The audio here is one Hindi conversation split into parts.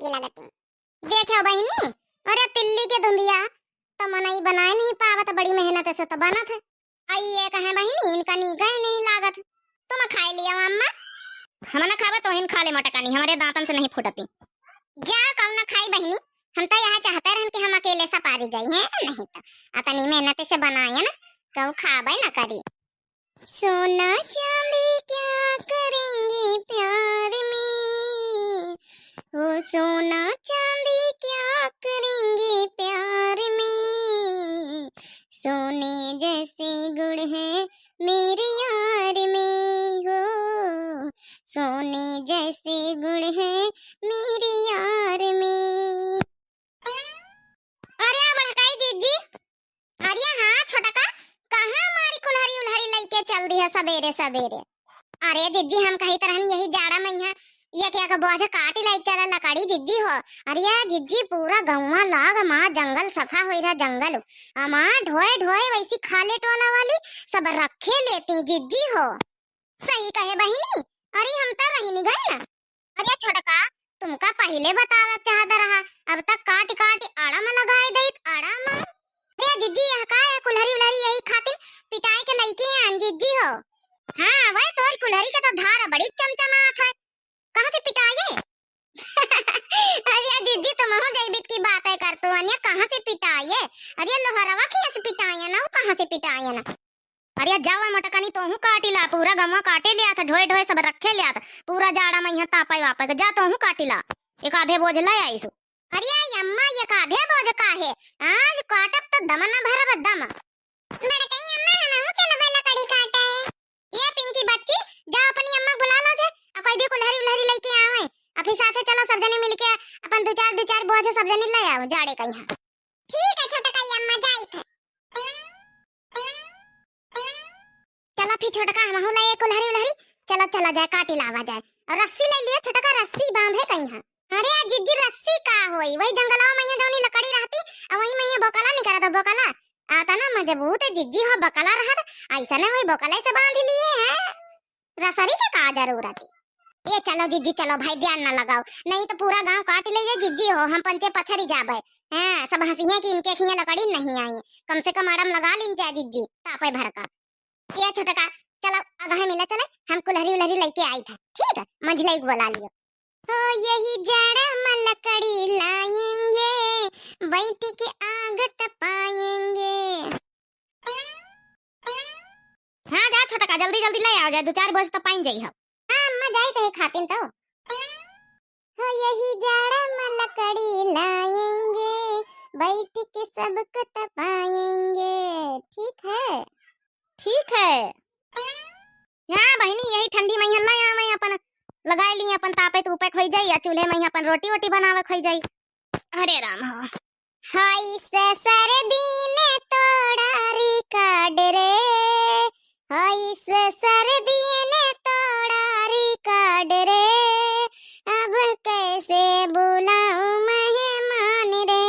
की लगती। देखो बहनी, अरे तिल्ली के धुंधिया तो मनई बनाए नहीं पावत, बड़ी मेहनत से तो बनत है। आई ये कहे बहनी इनका नीगा नहीं लागत। तुम खाई लिया अम्मा? हम ना खावे तो इन खा ले मोटकानी, हमारे दांतन से नहीं फूटती। जा कौन ना खाई बहनी, हम तो यहाँ चाहते रहन कि हम अकेले सा पारी जाई हैं, नहीं तो अतनी मेहनत से बनाए ना कहूँ खावे ना करी। सोना चांदी क्या करेंगे प्यार में, ओ सोना चांदी क्या करेंगे प्यार में, सोने जैसे गुण है मेरे यार में, हो सोने जैसे गुण है मेरे यार में। अरे बड़काई जीजी, अरे हाँ छोटा का, कहाँ हमारी कुल्हाड़ी उल्हाड़ी लेके चल दी है सवेरे सवेरे? अरे जीजी हम कही तरह यही जाड़ा में ये क्या का बोझ काट लाई चला लकड़ी जीजी हो। अरे यार जीजी पूरा गौवा लाग माँ जंगल सफा हो रहा जंगल, अमा ढोए ढोए वैसी खाले टोला वाली सब रखे लेती जीजी हो। सही कहे बहिनी, अरे हम तो रही नहीं गए ना। अरे छोटका तुमका पहले बतावा चाहता रहा, अब तक काट काट आड़ा में लगाए दैत आड़ा में। अरे जीजी यह का है कुल्हाड़ी उल्हाड़ी यही खातिर पिटाई के लईके आन जीजी हो। हाँ वह तोर कुल्हाड़ी के तो धार बड़ी चमचमात है, कहाँ से पिटाए? अरे जीजी तुम हो जैबित की बात है कर तो अन्य कहाँ से पिटाए? अरे लोहरवा की ऐसे पिटाए ना, कहाँ से पिटाए ना? अरे जावा मटकानी तो हूँ काटिला, पूरा गम्मा काटे लिया था, ढोए ढोए सब रखे लिया था, पूरा जाड़ा में यहाँ तापाई वापस जा तो हूँ काटिला, एक आधे बोझ ले आई सु। अरे अम्मा ये आधे बोझ का है, आज काटब तो दम ना भरब दम। बड़कई अम्मा हम चलो भला कड़ी काटे। ये पिंकी बच्ची जाओ अपनी अम्मा बुला लो जे, और कोई भी कुल्हाड़ी उल्हाड़ी लेके आवे, अभी साथे चलो सब जने मिलके अपन दो चार बोझ सब जने ले आओ जाड़े का यहाँ। ठीक है छोटा कई अम्मा जाई थे। चला फिर छोटा का हम ले कुल्हाड़ी उल्हाड़ी, चलो चला जाए काटी लावा जाए, और रस्सी ले लियो छोटा का, रस्सी बांधे कहीं हां। अरे जिज्जी रस्सी का होई, वही जंगलाव में जौनी लकड़ी रहती और वही में बोकला नहीं करत, बोकला आता ना मजबूत है जिज्जी हो, बकला रहत ऐसा ना वही बोकला से बांध लिए हैं, रसरी का जरूरत है। ये चलो जिज्जी चलो भाई ध्यान ना लगाओ, नहीं तो पूरा गांव काट ले जाए जिज्जी हो, हम पंचे पछरी जाबे हैं, सब हंसिए कि इनके खिया लकड़ी नहीं आई, कम से कम आड़म लगा लिन जाए जिज्जी तापे भर का। ये छोटा का चलो आगे मिला चले, हम कुल्हाड़ी उल्हाड़ी लेके आई था, ठीक है मंझला एक बोला लियो। हो यही जाड़ा में लकड़ी लाएंगे, बैठ के आग तपाएंगे। हाँ जा छोटा का जल्दी जल्दी ले आओ जाए, दो चार बोझ तपाइन जाई हम। हाँ अम्मा जाई तो खातिन तो। हो यही जाड़ा में लकड़ी लाएंगे, बैठ के सबको तपाएंगे, ठीक है? ठीक है। हाँ बहनी यही ठंडी में यहाँ मैं अपन लगाए ली अपन तापे तूपे खोई जाई, या चूल्हे में अपन रोटी वोटी बनावे खोई जाई। अरे राम हो हाय से सर्दी ने तोड़ा रिकॉर्ड रे, हाय से सर्दी ने तोड़ा रिकॉर्ड रे, अब कैसे बुलाऊं मेहमान रे,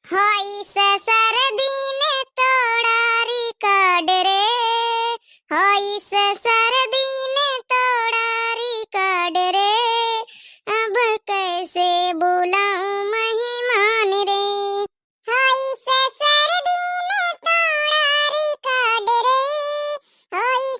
हाय से सर्दी ने तोड़ा रिकॉर्ड रे, हाय से सर्दी ने तोड़ा रिकॉर्ड रे, अब कैसे बुलाऊं मेहमान रे, हाय से सर्दी ने तोड़ा रिकॉर्ड रे, हाय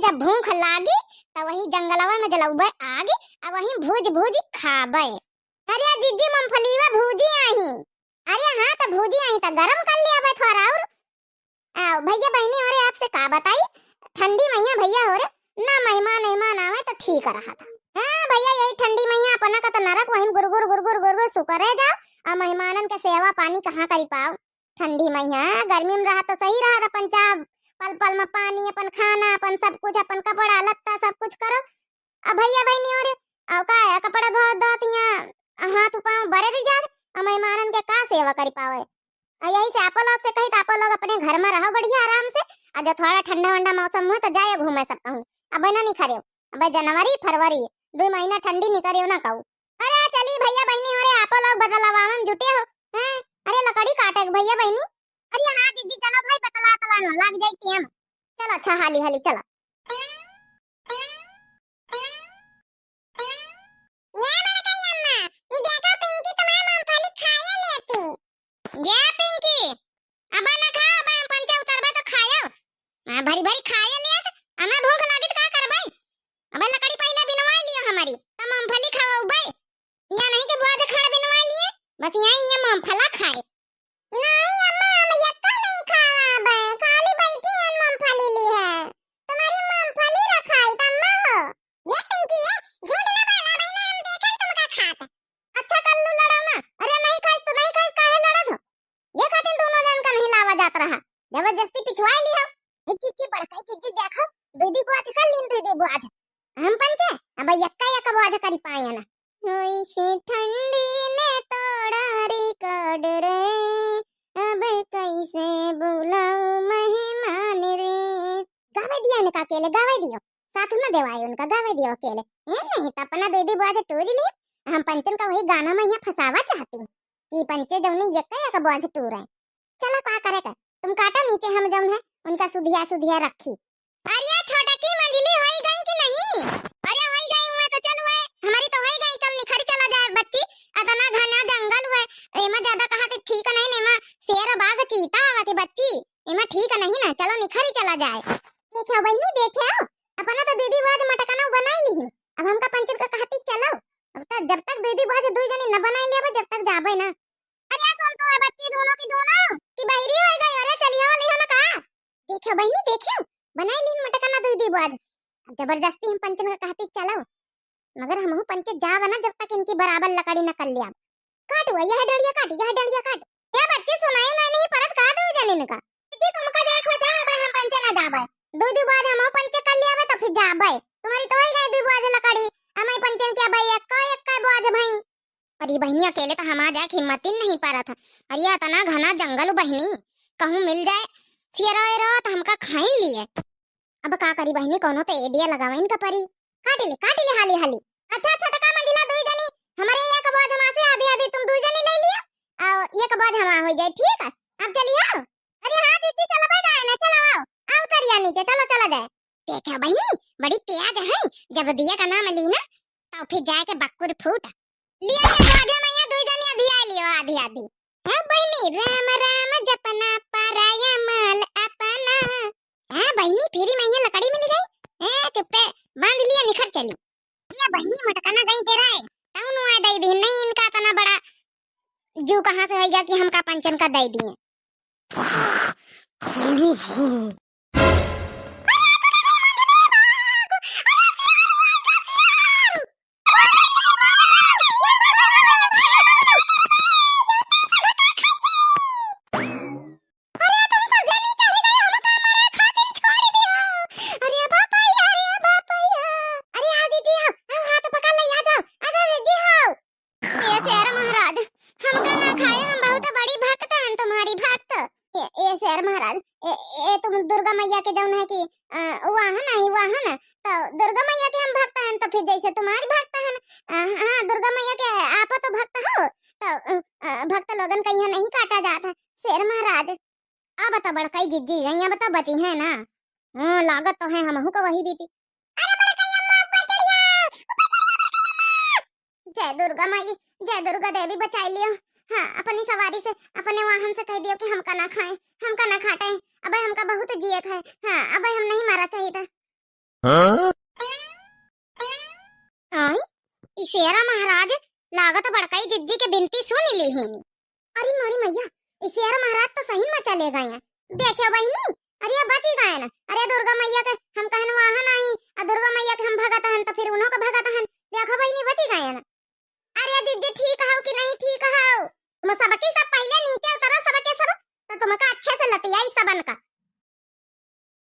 जब भूख लागी तो वही जंगलवा में जलौबे आगे अब वही भूज भूज खाबे। अरे जीजी मूंगफलीवा भूजी आई। अरे हाँ तो भूजी आई तो गरम कर लिया बे थोड़ा और। भैया बहनी हो रे आपसे का बताई ठंडी मैया भैया हो रे ना मेहमान आवे तो ठीक रहा था। हाँ भैया यही ठंडी मैया अपना का तो नरक वहीं गुरगुर गुरगुर गुरगुर सुकरे जाओ और मेहमानन के सेवा पानी कहाँ करी पाओ। ठंडी मैया गर्मी में रहा तो सही रहा अपन चा पल पल में पानी अपन खाना अपन सब कुछ अपन कपड़ा लत्ता सब कुछ करो। अब भैया बहनी हो रे औ का कपड़ा धो धोतिया हाथ पाँव बरे रह जात और मेहमानन के का सेवा करी पावे। यही से आप लोग से कही तो आप लोग अपने घर में रहो बढ़िया आराम से और जब थोड़ा ठंडा वंडा मौसम हो तो जाए घूमे सकता हूँ। अब ना नहीं खरे अब जनवरी फरवरी 2 महीना ठंडी नहीं करे ना कहूँ। अरे चली भैया बहनी हो रे आप लोग बदलावा में जुटे हो हैं। अरे लकड़ी काटे भैया बहनी। अरे हाँ दीदी चलो भाई बतला तला ना लग जाए टाइम। चलो अच्छा हाली हाली चलो। ये पिंकी अब ना खाओ बा पंचा उतरबा तो खायो भरी भरी खाए ले हमें भूख लागी तो का करबै। अब लकड़ी पहले बिनवा लियो हमारी तो मूंगफली खाओ बे या नहीं के बुआ खड़ बिनवा लिए बस यहीं ये मूंगफला खाए। नहीं अम्मा हम यक्का नहीं खावा खाली बैठी हैं मूंगफली ली है तुम्हारी मूंगफली रखाई त अम्मा हो। ये पिंकी है झूठ ना बोला भाई ना हम देखन तुमका खात। अच्छा कल्लू लड़ो ना। अरे नहीं खाइस तो नहीं खाइस काहे लड़त हो ये खातिर दोनों जन का नहीं लावा जात रहा जबरदस्ती पिछवा लिया। चिच्ची बड़काई चिच्ची देखो दीदी बुआज कर लीन दीदी बुआज हम पंचे अब यक्का यक्का बुआज करी पाए ना। होई से ठंडी ने तोड़ा रिकॉर्ड रे अब कैसे बुलाऊं मेहमान रे। गावे दिया ने का अकेले गावे दियो साथ में देवाए उनका गावे दियो अकेले ये नहीं तो अपना दीदी बुआज टूर ली। हम पंचन का वही गाना में यहाँ फसावा चाहती हूँ कि पंचे जौनी यक्का यक्का बुआज टूर है। चलो का करे का तुम काटा नीचे हम जौन है उनका सुधिया सुधिया रखी। अरे छोटा की मंजिली होई गई कि नहीं। अरे होई गई हुए तो चल हुए हमारी तो होई गई चल निखर चला जाए बच्ची अतना घना जंगल हुए एमा ज्यादा कहा तो ठीक नहीं नेमा शेर बाघ चीता आवत बच्ची एमा ठीक नहीं ना चलो निखर चला जाए। देखो बहनी देखो अपना तो दीदी बाज मटकाना बनाई ली अब हमका पंचन का कहती चलो अब तक जब तक दीदी बाज दो जनी न बनाई लेबे जब तक जाबे ना। अरे सुन तो है बच्ची दोनों की दोनों की बहरी हो गई। अरे चलियो लियो ना का देखो बहनी देखो बनाई लीन मटकाना दीदी बाज जबरदस्ती हम पंचन का कहती चलो मगर हम पंच जावे ना जब तक इनकी बराबर लकड़ी न कर लिया। काट हुआ यह डंडिया काट ये बच्ची सुनाई नहीं परत का दो जनिन का जी तुमका देखो जाबे हम पंच ना जाबे दीदी बाज हम पंच कर लिया तो फिर जाबे तुम्हारी तो होई गई दीदी बाज लकड़ी हमें पंचन क्या भाई एक बाज भाई। अरे बहनी अकेले तो हम आ जाए हिम्मत ही नहीं पा रहा था। अरे इतना घना जंगल बहनी कहूं मिल जाए सियरा तो हमका खाइन लिए। अब का करी बहनी कोनो तो एडिया लगावे इनका परी काट ले हाली हाली। अच्छा टका मंजिला दो जनी हमारे एक बाज हमा से आधी आधी तुम दो जनी ले लियो और एक बाज हमा हो जाए ठीक है। अब चलिए आओ। अरे हां दीदी चलो भाई गाय ना चलो आओ उतरिया नीचे चलो चला जाए। देखो बहनी बड़ी तेज है जब दिया का नाम ली ना तो फिर जाए के बक्कुर फूट लिया बाजे मैया दो जनी आधी आ लियो आधी आधी है बहनी राम राम जपना पराया माल अपना। हां बहनी फेरी मैया लकड़ी मिल गई ए चुप्पे बांध लिया निखर चली। ये बहनी मटकाना गई तेरा है टाउन हुआ दे दी नहीं इनका इतना बड़ा जू कहां से होगा कि हमका पंचन का दे दिए। तुम दुर्गा मैया के जौन है कि वाहन तो दुर्गा मैया के हम भक्त हैं तो फिर जैसे तुम्हारी भक्त हैं हाँ दुर्गा मैया के आप तो भक्त हो तो भक्त लोगन का यहाँ नहीं काटा जाता शेर महाराज। अब तो बड़काई जिज्जी गई अब तो बची है ना लागत तो है हमहू को वही बीती। जय दुर्गा माई जय दुर्गा देवी बचाई लियो। हाँ अपनी सवारी से अपने वाहन से कह दियो कि हमका ना खाए हमका ना खाटे अब हमका बहुत जिए खाए। हाँ अब हम नहीं मारा चाहिए था। आई इसेरा महाराज लागत बड़काई जिज्जी के बिनती सुन ली है। अरे मारी मैया इसेरा महाराज तो सही में चले गए हैं। देखो बहनी अरे बच ही गए ना। अरे दुर्गा मैया के हम कहन वहां नहीं आ दुर्गा मैया के हम भगत हन तो फिर उन्हों का भगत हन। देखो बहनी बच ही गए ना। अरे जिज्जी ठीक हो कि नहीं ठीक हो? तुम सबके सब पहले नीचे उतरो सबके सब तो तुमका अच्छे से लतियाई सबन का